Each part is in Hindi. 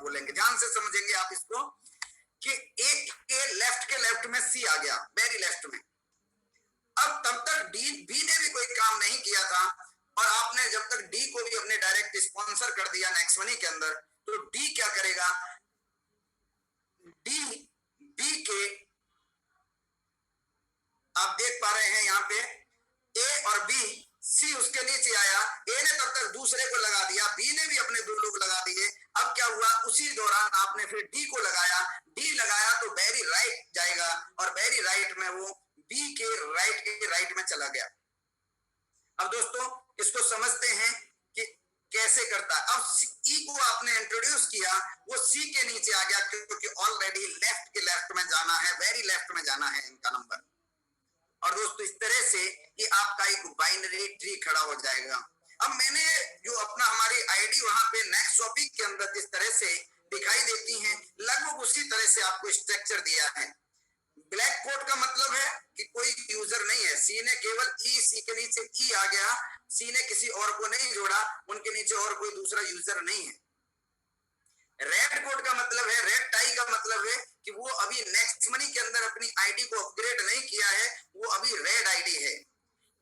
बोलेंगे, ध्यान से समझेंगे आप इसको कि ए के लेफ्ट में सी आ गया, वेरी लेफ्ट में। अब तब तक डी बी ने भी कोई काम नहीं किया था और आपने जब तक डी को भी अपने डायरेक्ट स्पॉन्सर कर दिया नेक्स्ट मनी के अंदर, तो डी क्या करेगा, डी बी के, आप देख पा रहे हैं यहाँ पे ए और बी, सी उसके नीचे आया, ए ने तब तक दूसरे को लगा दिया, बी ने भी अपने 2 लोग लगा दिए। अब क्या हुआ, उसी दौरान आपने फिर डी को लगाया, डी लगाया तो वेरी राइट जाएगा और वेरी राइट में वो बी के राइट में चला गया। अब दोस्तों इसको समझते हैं कि कैसे करता है। अब ई को आपने इंट्रोड्यूस किया, वो सी के नीचे आ गया क्योंकि ऑलरेडी लेफ्ट में जाना है, वेरी लेफ्ट में जाना है इनका नंबर। और दोस्तों इस तरह से ये आपका एक बाइनरी ट्री खड़ा हो जाएगा। अब मैंने जो अपना हमारी आईडी वहां पे नेक्स्ट टॉपिक के अंदर जिस तरह से दिखाई देती है, लगभग उसी तरह से आपको स्ट्रक्चर दिया है। ब्लैक कोड का मतलब है कि कोई यूजर नहीं है, सी ने केवल ई, सी के नीचे ई आ गया, सी ने किसी और को नहीं जोड़ा, उनके नीचे और कोई दूसरा यूजर नहीं है। रेड कोड का मतलब है, रेड टाई का मतलब है कि वो अभी नेक्स्ट मनी के अंदर अपनी आईडी को अपग्रेड नहीं किया है, वो अभी रेड आईडी है।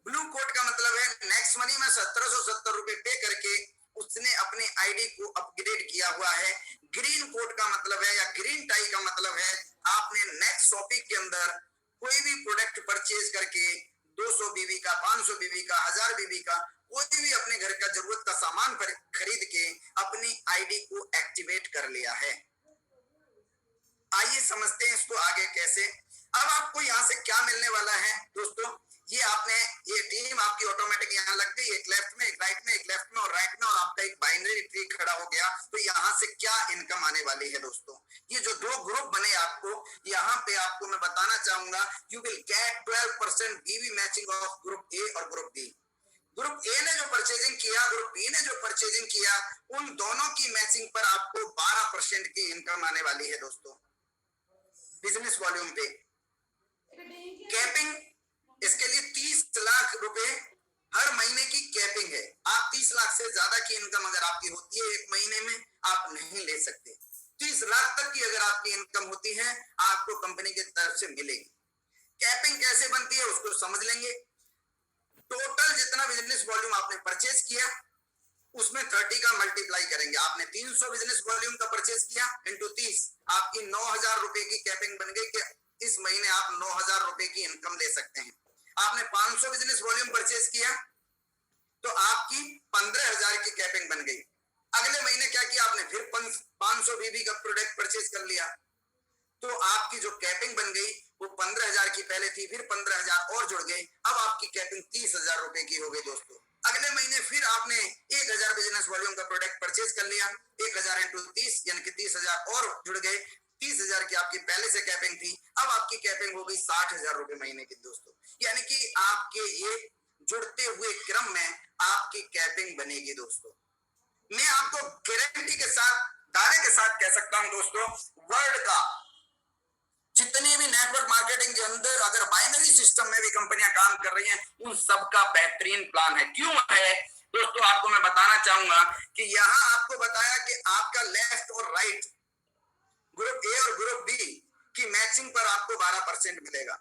ब्लू कोड का मतलब है नेक्स्ट मनी में 1770 रुपए पे करके उसने अपनी आईडी को अपग्रेड किया हुआ है। ग्रीन कोड का मतलब है या ग्रीन टाई का मतलब है आपने नेक्स्ट टॉपिक के अंदर कोई भी प्रोडक्ट परचेज करके 200 बीबी का, 500 बीबी का, 1000 बीबी का कोई भी अपने घर का जरूरत का सामान खरीद के अपनी आईडी को एक्टिवेट कर लिया है। आइए समझते हैं इसको आगे कैसे। अब आपको यहाँ से क्या मिलने वाला है दोस्तों, ये आपने ये टीम आपकी ऑटोमेटिक यहाँ लग गई, एक लेफ्ट में, एक राइट में, एक लेफ्ट में और राइट में, और आपका एक बाइनरी ट्री खड़ा हो गया। तो यहाँ से क्या इनकम आने वाली है दोस्तों, ये जो 2 ग्रुप बने आपको, यहाँ पे आपको मैं बताना चाहूंगा, यू विल गेट 12% बीवी मैचिंग ऑफ ग्रुप ए और ग्रुप बी। ग्रुप ए ने जो परचेजिंग किया, ग्रुप बी ने जो परचेजिंग किया, उन दोनों की मैचिंग पर आपको 12% की इनकम आने वाली है दोस्तों बिजनेस वॉल्यूम पे। कैपिंग इसके लिए 30 लाख रुपए हर महीने की कैपिंग है। आप 30 लाख से ज्यादा की इनकम अगर आपकी होती है एक महीने में, आप नहीं ले सकते। 30 लाख तक की अगर आपकी इनकम होती है आपको कंपनी की तरफ से मिलेगी। कैपिंग कैसे बनती है उसको समझ लेंगे। टोटल जितना बिजनेस वॉल्यूम आपने परचेज किया उसमें 30 का मल्टीप्लाई करेंगे। आपने 300 बिजनेस वॉल्यूम का परचेज किया इंटू 30, आपकी 9000 रुपए की कैपिंग बन गई कि इस महीने आप 9000 रुपए की इनकम ले सकते हैं। आपने 500 बिजनेस वॉल्यूम परचेज किया तो आपकी 15000 की कैपिंग बन गई। अगले महीने क्या किया आपने, फिर 500 बीबी का प्रोडक्ट परचेज कर लिया तो आपकी जो कैपिंग बन गई वो 15000 की पहले थी, फिर 15000 और जुड़ गए, अब आपकी कैपिंग 30000 रुपए की हो गई दोस्तों। अगले महीने फिर आपने 1000 बिजनेस वॉल्यूम का प्रोडक्ट परचेज कर लिया, 1000 इंटू 30 यानी कि 30000 और जुड़ गए, 30000 की आपकी पहले से कैपिंग थी, अब आपकी कैपिंग हो गई 60000 रुपए महीने की दोस्तों। यानी कि आपके ये जुड़ते हुए क्रम में आपकी कैपिंग बनेगी दोस्तों। मैं आपको गारंटी के साथ, दावे के साथ कह सकता हूं दोस्तों, वर्ल्ड का जितनी भी नेटवर्क मार्केटिंग के अंदर अगर बाइनरी सिस्टम में भी कंपनियां काम कर रही हैं, उन सबका बेहतरीन प्लान है। क्यों है दोस्तों, आपको मैं बताना चाहूंगा कि यहां आपको बताया कि आपका लेफ्ट और राइट ग्रुप ए और ग्रुप बी की मैचिंग पर आपको 12% मिलेगा।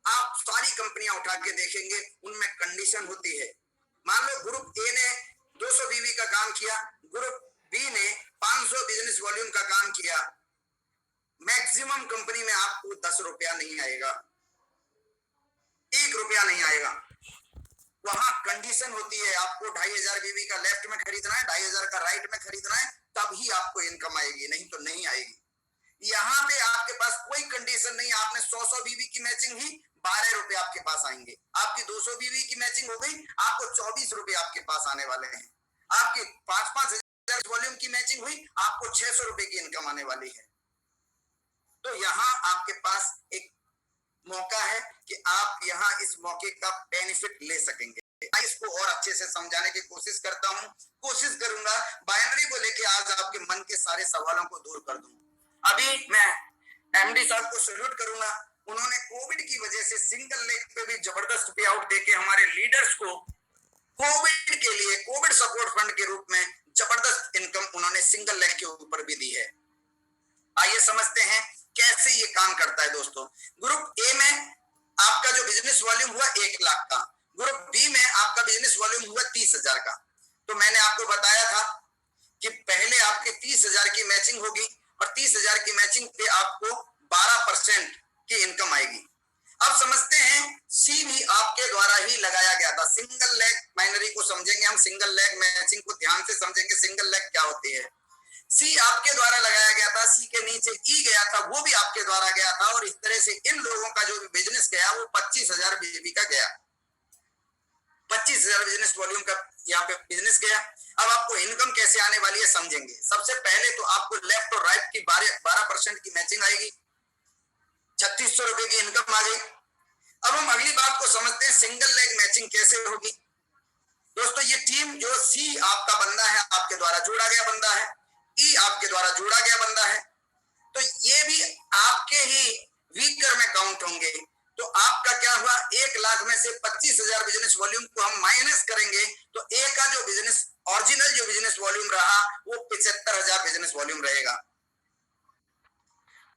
आप सारी कंपनियां उठा के देखेंगे उनमें कंडीशन होती है। मान लो ग्रुप ए ने 200 बीवी का काम किया, ग्रुप बी ने 500 बिजनेस वॉल्यूम का काम किया, मैक्सिमम कंपनी में आपको 10 रुपया नहीं आएगा, 1 रुपया नहीं आएगा। वहां कंडीशन होती है, आपको 2500 बीवी का लेफ्ट में खरीदना है, 2500 का राइट में खरीदना है, तभी आपको इनकम आएगी, नहीं तो नहीं आएगी। यहाँ पे आपके पास कोई कंडीशन नहीं, आपने 100 बीवी की मैचिंग हुई, 12 रुपए आपके पास आएंगे। आपकी 200 बीवी की मैचिंग हो गई, आपको 24 रुपए आपके पास आने वाले हैं। आपकी 5-5 वॉल्यूम की मैचिंग हुई, आपको 600 रुपए की इनकम आने वाली है। तो यहाँ आपके पास एक मौका है कि आप यहाँ इस मौके का बेनिफिट ले सकेंगे। इसको और अच्छे से समझाने की कोशिश करता हूँ, कोशिश करूंगा बाइनरी को लेके आज आपके मन के सारे सवालों को दूर कर दूं। अभी मैं एमडी साहब को सैल्यूट करूंगा, उन्होंने कोविड की वजह से सिंगल लेग पे भी जबरदस्त पे आउट देके हमारे लीडर्स को कोविड के लिए कोविड सपोर्ट फंड के रूप में जबरदस्त इनकम उन्होंने सिंगल लेग के ऊपर भी दी है। आइए समझते हैं कैसे ये काम करता है दोस्तों। ग्रुप ए में आपका जो बिजनेस वॉल्यूम हुआ 1 लाख का, ग्रुप बी में आपका बिजनेस वॉल्यूम हुआ 30,000 का। तो मैंने आपको बताया था कि पहले आपके 30,000 की मैचिंग होगी और 30,000 की मैचिंग पे आपको 12% की इनकम आएगी। अब समझते हैं सी भी आपके द्वारा ही लगाया गया था। सिंगल लेग बाइनरी को समझेंगे हम, सिंगल लेग मैचिंग को ध्यान से समझेंगे, सिंगल लेग क्या होती है। सी आपके द्वारा लगाया गया था, सी के नीचे ई गया था, वो भी आपके द्वारा गया था, और इस तरह से इन लोगों का जो बिजनेस गया वो 25,000 बीजेपी का गया, 25,000 बिजनेस वॉल्यूम का यहाँ पे बिजनेस गया। अब आपको इनकम कैसे आने वाली है समझेंगे। सबसे पहले तो आपको लेफ्ट और राइट की 12% की मैचिंग आएगी, 3600 रुपए की इनकम आ गई। अब हम अगली बात को समझते हैं, सिंगल लेग मैचिंग कैसे होगी। दोस्तों ये टीम जो सी आपका बंदा है, आपके द्वारा जोड़ा गया बंदा है, ई आपके द्वारा जोड़ा गया बंदा है, तो ये भी आपके ही वीकर में काउंट होंगे। तो आपका क्या हुआ, 1 लाख में से 25,000 बिजनेस वॉल्यूम को हम माइनस करेंगे तो ए का जो बिजनेस ओरिजिनल जो बिजनेस वॉल्यूम रहा वो 75,000 बिजनेस वॉल्यूम रहेगा।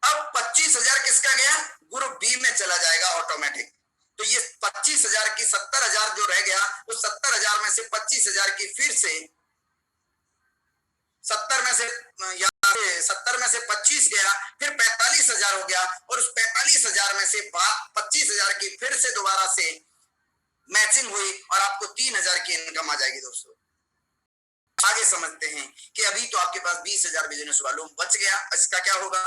अब 25,000 किसका गया, ग्रुप बी में चला जाएगा ऑटोमेटिक। तो ये 25,000 की 70,000 जो रह गया, वो 70,000 में से 25,000 की फिर से 70 में से 70 में से 25 गया, फिर 45,000 हो गया, और उस 45,000 में से 25,000 की फिर से दोबारा से मैचिंग हुई और आपको 3,000 की इनकम आ जाएगी। दोस्तों आगे समझते हैं कि अभी तो आपके पास 20,000 बिजनेस वॉल्यूम बच गया, इसका क्या होगा।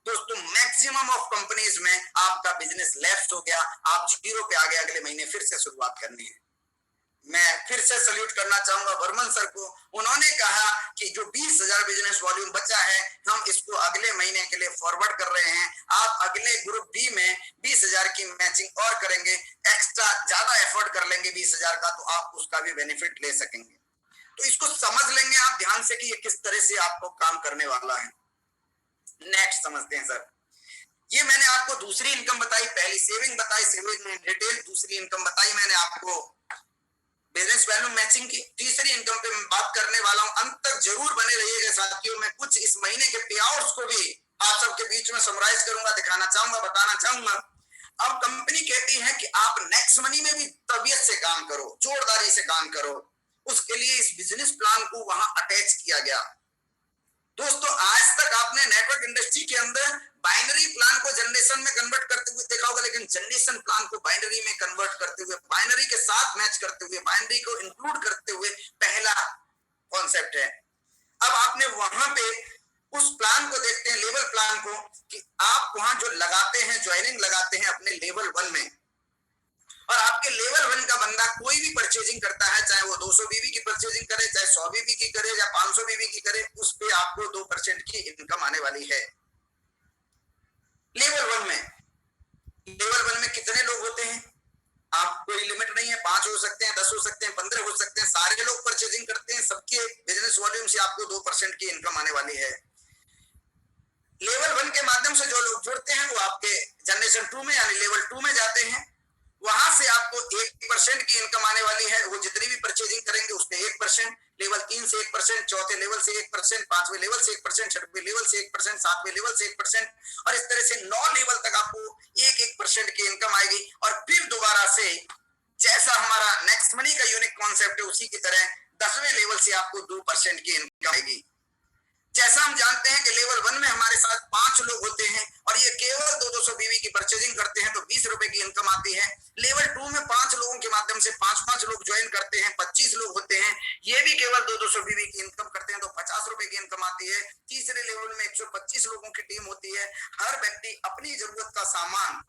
दोस्तों मैक्सिमम ऑफ कंपनीज में आपका बिजनेस लेफ्ट हो गया, आप 0 पे आ गए, अगले महीने फिर से शुरुआत करनी है। मैं फिर से सल्यूट करना चाहूंगा वर्मन सर को, उन्होंने कहा कि जो 20,000 बिजनेस वॉल्यूम बचा है हम इसको अगले महीने के लिए फॉरवर्ड कर रहे हैं। आप अगले ग्रुप बी में 20,000 की मैचिंग और करेंगे, एक्स्ट्रा ज्यादा एफर्ट कर लेंगे 20,000 का, तो आप उसका भी बेनिफिट ले सकेंगे। तो इसको समझ लेंगे आप ध्यान से कि ये किस तरह से आपको काम करने वाला है। नेक्स्ट समझते हैं सर, ये मैंने आपको दूसरी इनकम बताई, पहली सेविंग बताई, सेविंग में डिटेल, दूसरी इनकम बताई मैंने आपको बिजनेस वैल्यू मैचिंग की। तीसरी इनकम पे मैं बात करने वाला हूं, अंत तक जरूर बने रहिएगा साथियों। मैं कुछ इस महीने के पे आउट्स को भी आप सबके बीच में समराइज करूंगा, दिखाना चाहूंगा, बताना चाहूंगा। अब कंपनी कहती है कि आप नेक्स्ट मनी में भी तबीयत से काम करो, जोरदारी से काम करो, उसके लिए इस बिजनेस प्लान को वहां अटैच किया गया। दोस्तों आज तक आपने नेटवर्क इंडस्ट्री के अंदर बाइनरी प्लान को जनरेशन में कन्वर्ट करते हुए देखा होगा, लेकिन जनरेशन प्लान को बाइनरी में कन्वर्ट करते हुए, बाइनरी के साथ मैच करते हुए, बाइनरी को इंक्लूड करते हुए पहला कॉन्सेप्ट है। अब आपने वहां पे उस प्लान को देखते हैं, लेवल प्लान को, कि आप वहां जो लगाते हैं, ज्वाइनिंग लगाते हैं अपने लेवल 1 में, और आपके लेवल 1 का बंदा कोई भी परचेजिंग करता है, चाहे वो 200 बीबी की परचेजिंग करे, चाहे 100 बीबी की करे, या 500 बीबी की करे, उस पे आपको 2% की इनकम आने वाली है लेवल 1 में। लेवल 1 में कितने लोग होते हैं, आप कोई लिमिट नहीं है, 5 हो सकते हैं, 10 हो सकते हैं, 15 हो सकते हैं, सारे लोग परचेजिंग करते हैं, सबके बिजनेस वॉल्यूम से आपको 2% की इनकम आने वाली है। लेवल 1 के माध्यम से जो लोग जुड़ते हैं वो आपके जनरेशन 2 में यानी लेवल 2 में जाते हैं, वहां से आपको 1% की इनकम आने वाली है। वो जितनी भी परचेजिंग करेंगे उसपे 1%, लेवल 3 से 1%, चौथे लेवल से 1%, 5वें लेवल से 1%, 6वें लेवल से 1%, 7वें लेवल से 1%, और इस तरह से 9 लेवल तक आपको 1% की इनकम आएगी। और फिर दोबारा से जैसा हमारा नेक्स्ट मनी का यूनिक कॉन्सेप्ट है उसी की तरह 10वें लेवल से आपको 2% की इनकम आएगी। जैसा हम जानते हैं कि लेवल 1 में हमारे साथ 5 लोग होते हैं और ये केवल 200 बीवी की परचेजिंग करते हैं तो 20 रुपए की इनकम आती है। लेवल 2 में 5 लोगों के माध्यम से 5-5 लोग ज्वाइन करते हैं, 25 लोग होते हैं, ये भी केवल 200 बीवी की इनकम करते हैं तो 50 रुपए की इनकम आती है। तीसरे लेवल में 125 लोगों की टीम होती है, हर व्यक्ति अपनी जरूरत का सामान,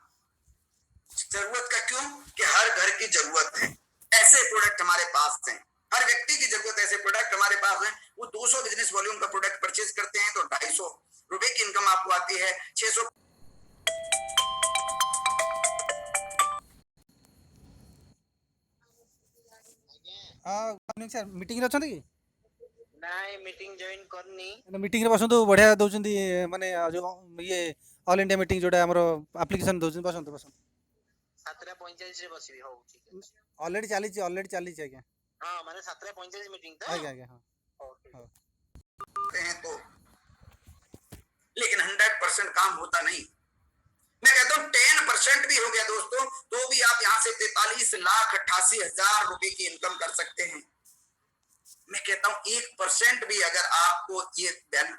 जरूरत का क्यों कि हर घर की जरूरत है, ऐसे प्रोडक्ट हमारे पास हैं, हर व्यक्ति की जरूरत ऐसे प्रोडक्ट हमारे पास हैं। वो 200 बिजनेस वॉल्यूम का प्रोडक्ट परचेज करते हैं तो 250 रुपए की इनकम आपको आती है। 600 सर मीटिंग रे अछंती कि नाइ मीटिंग जॉइन करनी मीटिंग रे बसंतु बढ़िया दउचंती माने जो ये ऑल इंडिया मीटिंग जोटा हमरो एप्लीकेशन दउचंती बसंतु 7:45 रे बसिबी हो ठीक है ऑलरेडी चाली आज्ञा हां माने 7:45 मीटिंग था आज्ञा हां ओके हाँ। हैं तो, लेकिन 100% काम होता नहीं। मैं कहता हूँ 10% भी हो गया दोस्तों, तो भी आप यहाँ से 43,88,000 रुपए की इनकम कर सकते हैं। मैं कहता हूँ 1% भी अगर आपको ये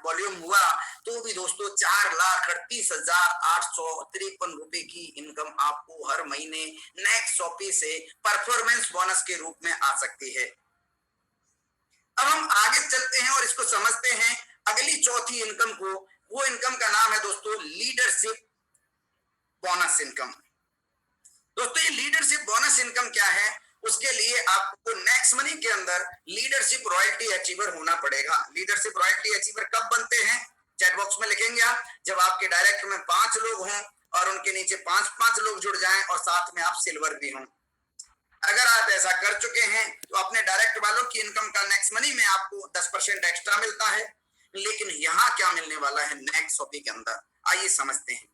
वॉल्यूम हुआ तो भी दोस्तों 4,38,853 रुपए की इनकम आपको हर महीने नेक्स्ट शॉपी से परफॉर्मेंस बोनस के रूप में आ सकती है। अब हम आगे चलते हैं और इसको समझते हैं अगली चौथी इनकम को। वो इनकम का नाम है दोस्तों लीडरशिप बोनस इनकम। दोस्तों ये लीडरशिप बोनस इनकम क्या है, उसके लिए आपको नेक्स्ट मनी के अंदर लीडरशिप रॉयल्टी अचीवर होना पड़ेगा। लीडरशिप रॉयल्टी अचीवर कब बनते हैं, चैट बॉक्स में लिखेंगे आप, जब आपके डायरेक्ट में 5 लोग हों और उनके नीचे 5-5 लोग जुड़ जाएं और साथ में आप सिल्वर भी हों। अगर आप ऐसा कर चुके हैं तो अपने डायरेक्ट वालों की इनकम का नेक्स्ट मनी में आपको 10% एक्स्ट्रा मिलता है। लेकिन यहां क्या मिलने वाला है नेक्स्ट शॉपी के अंदर, आइए समझते हैं।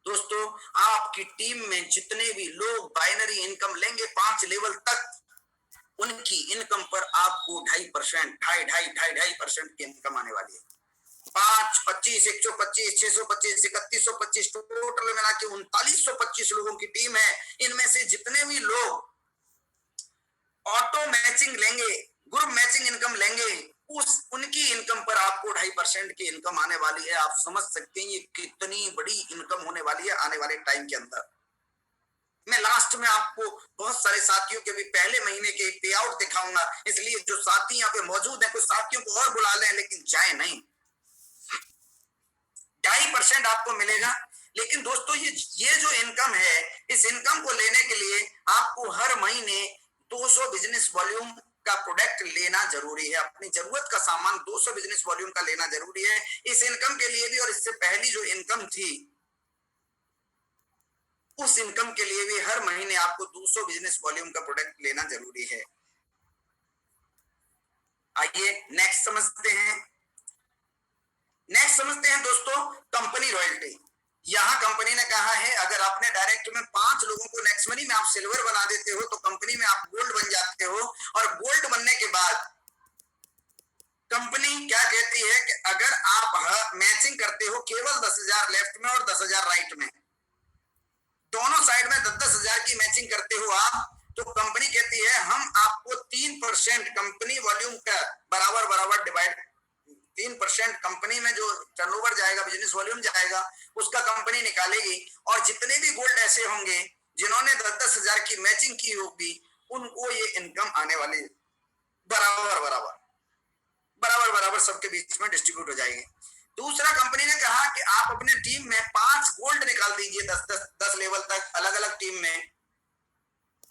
दोस्तों आपकी टीम में जितने भी लोग बाइनरी इनकम लेंगे 5 लेवल तक, उनकी इनकम पर आपको 2.5% की इनकम आने वाली है। 5, 25, 125, 625, 3125 टोटल मिला के 3925 लोगों की टीम है। इनमें से जितने भी लोग ऑटो मैचिंग लेंगे, ग्रुप मैचिंग इनकम लेंगे, उनकी इनकम पर आपको 2.5% की इनकम आने वाली है। आप समझ सकते हैं ये कितनी बड़ी इनकम होने वाली है आने वाले टाइम के अंदर। मैं लास्ट में आपको बहुत सारे साथियों के भी पहले महीने के पे आउट दिखाऊंगा, इसलिए जो साथी यहाँ पे मौजूद हैं कुछ साथियों को और बुला लें, लेकिन जाए नहीं। 2.5% आपको मिलेगा। लेकिन दोस्तों ये जो इनकम है, इस इनकम को लेने के लिए आपको हर महीने 200 बिजनेस वॉल्यूम का प्रोडक्ट लेना जरूरी है। अपनी जरूरत का सामान 200 बिजनेस वॉल्यूम का लेना जरूरी है। इस इनकम के लिए भी और इससे पहली जो इनकम थी उस इनकम के लिए भी हर महीने आपको 200 बिजनेस वॉल्यूम का प्रोडक्ट लेना जरूरी है। आइए नेक्स्ट समझते हैं दोस्तों कंपनी रॉयल्टी। यहां कंपनी ने कहा है अगर आपने डायरेक्ट में 5 लोगों को नेक्स्ट मनी में आप सिल्वर बना देते हो तो कंपनी में आप गोल्ड बन जाते हो। और गोल्ड बनने के बाद कंपनी क्या कहती है कि अगर आप मैचिंग करते हो केवल 10,000 लेफ्ट में और 10,000 राइट में, दोनों साइड में 10,000 की मैचिंग करते हो आप, तो कंपनी कहती है हम आपको 3% कंपनी वॉल्यूम का बराबर डिवाइड, 3% कंपनी में जो टर्नओवर जाएगा, बिजनेस वॉल्यूम जाएगा, उसका कंपनी निकालेगी। और जितने भी गोल्ड ऐसे होंगे जिन्होंने 10,000 की मैचिंग की होगी उनको ये इनकम आने वाली बराबर सबके बीच में डिस्ट्रीब्यूट हो जाएगी। दूसरा कंपनी ने कहा कि आप अपने टीम में 5 गोल्ड निकाल दीजिए 10 लेवल तक अलग अलग टीम में।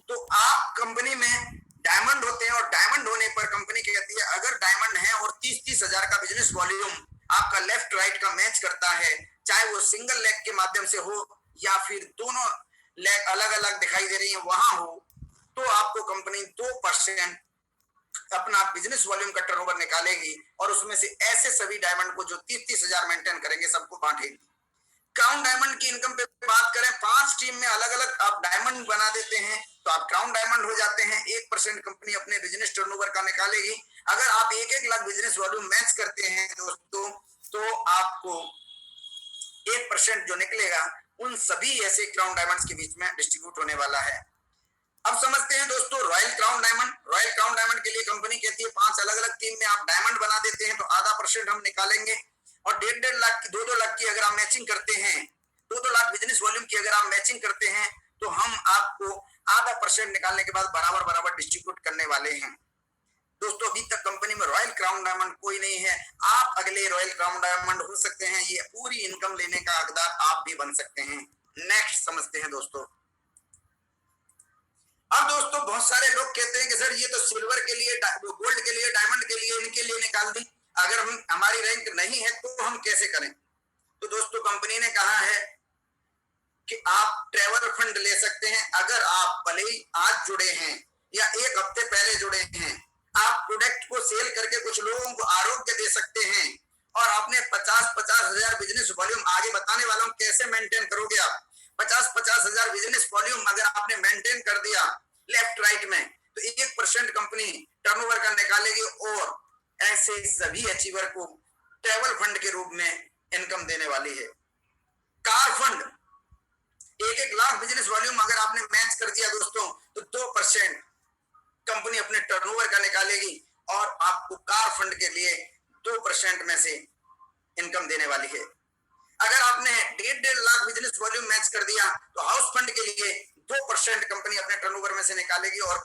तो आप कंपनी में डायमंड होते हैं और डायमंड होने पर कंपनी कहती है अगर डायमंड है और 30,000 का बिजनेस वॉल्यूम आपका लेफ्ट राइट का मैच करता है, चाहे वो सिंगल लेग के माध्यम से हो या फिर दोनों लेग अलग अलग दिखाई दे रही है वहां हो, तो आपको कंपनी 2% अपना बिजनेस वॉल्यूम का टर्नओवर निकालेगी और उसमें से ऐसे सभी डायमंड को जो 30,000 मेंटेन करेंगे सबको बांटेगी। क्राउन डायमंड की इनकम पे बात करें, 5 टीम में अलग अलग आप डायमंड बना देते हैं तो आप क्राउन डायमंड हो जाते हैं। 1% कंपनी अपने बिजनेस टर्नओवर का निकालेगी। अगर आप 1-1 लाख बिजनेस वॉल्यूम मैच करते हैं दोस्तों तो आपको 1% जो निकलेगा उन सभी ऐसे क्राउन डायमंड्स के बीच में डिस्ट्रीब्यूट होने वाला है। अब समझते हैं दोस्तों royal crown diamond. Royal crown diamond के लिए कंपनी कहती है 5 अलग अलग टीम में आप डायमंड बना देते हैं तो ½ % हम निकालेंगे। और 1.5 लाख की 2-2 लाख की अगर आप मैचिंग करते हैं, 2-2 लाख बिजनेस वॉल्यूम की अगर आप मैचिंग करते हैं तो हम आपको ½ % निकालने के बाद बराबर डिस्ट्रीब्यूट करने वाले हैं। दोस्तों अभी तक कंपनी में रॉयल क्राउन डायमंड कोई नहीं है, आप अगले रॉयल क्राउन डायमंड हो सकते हैं। ये पूरी इनकम लेने का हकदार आप भी बन सकते हैं। नेक्स्ट समझते हैं दोस्तों। अब दोस्तों बहुत सारे लोग कहते हैं कि सर ये तो सिल्वर के लिए, गोल्ड के लिए, डायमंड के लिए, इनके लिए निकाल दी, अगर हम हमारी रैंक नहीं है तो हम कैसे करें। तो दोस्तों कंपनी ने कहा है कि आप ट्रैवल फंड ले सकते हैं। अगर आप भले ही आज जुड़े हैं या 1 हफ्ते पहले जुड़े हैं, आप प्रोडक्ट को सेल करके कुछ लोगों को आरोग्य दे सकते हैं और अपने 50-50 हजार बिजनेस वॉल्यूम आगे बताने वालों कैसे मेंटेन करोगे आप। 50-50 हजार बिजनेस वॉल्यूम अगर आपने मेंटेन कर दिया लेफ्ट राइट में तो 1% कंपनी टर्नओवर का निकालेगी और ऐसे सभी अचीवर को ट्रैवल फंड के रूप में इनकम देने वाली है। Car fund 1-1 lakh business volume अगर आपने मैच कर दिया दोस्तों तो 2% कंपनी अपने टर्नओवर का निकालेगी और आपको कार फंड के लिए 2% में से इनकम देने वाली है। अगर आपने 1.5 लाख बिजनेस वॉल्यूम मैच कर दिया तो हाउस फंड के लिए 2% कंपनी अपने टर्नओवर में से निकालेगी और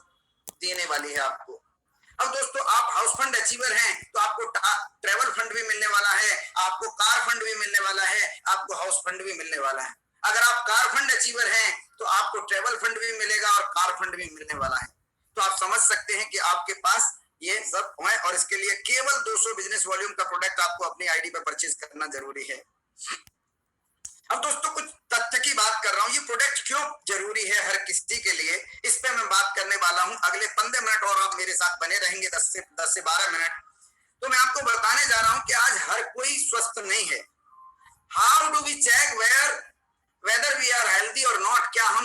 देने वाली है आपको। अब दोस्तों आप हाउस फंड अचीवर हैं तो आपको ट्रैवल फंड भी मिलने वाला है, आपको कार फंड भी मिलने वाला है, आपको हाउस फंड भी मिलने वाला है। अगर आप कार फंड अचीवर हैं तो आपको ट्रैवल फंड भी मिलेगा और कार फंड भी मिलने वाला है। तो आप समझ सकते हैं कि आपके पास ये सब है और इसके लिए केवल 200 बिजनेस वॉल्यूम का प्रोडक्ट आपको अपनी आईडी पर परचेज करना जरूरी है। अब दोस्तों कुछ तथ्य की बात कर रहा हूं, ये प्रोडक्ट क्यों जरूरी है हर किसी के लिए, इस पे मैं बात करने वाला हूं। अगले 15 मिनट और आप मेरे साथ बने रहेंगे, 10 से 12 मिनट। तो मैं आपको बताने जा रहा हूं कि आज हर कोई स्वस्थ नहीं है। How do we check where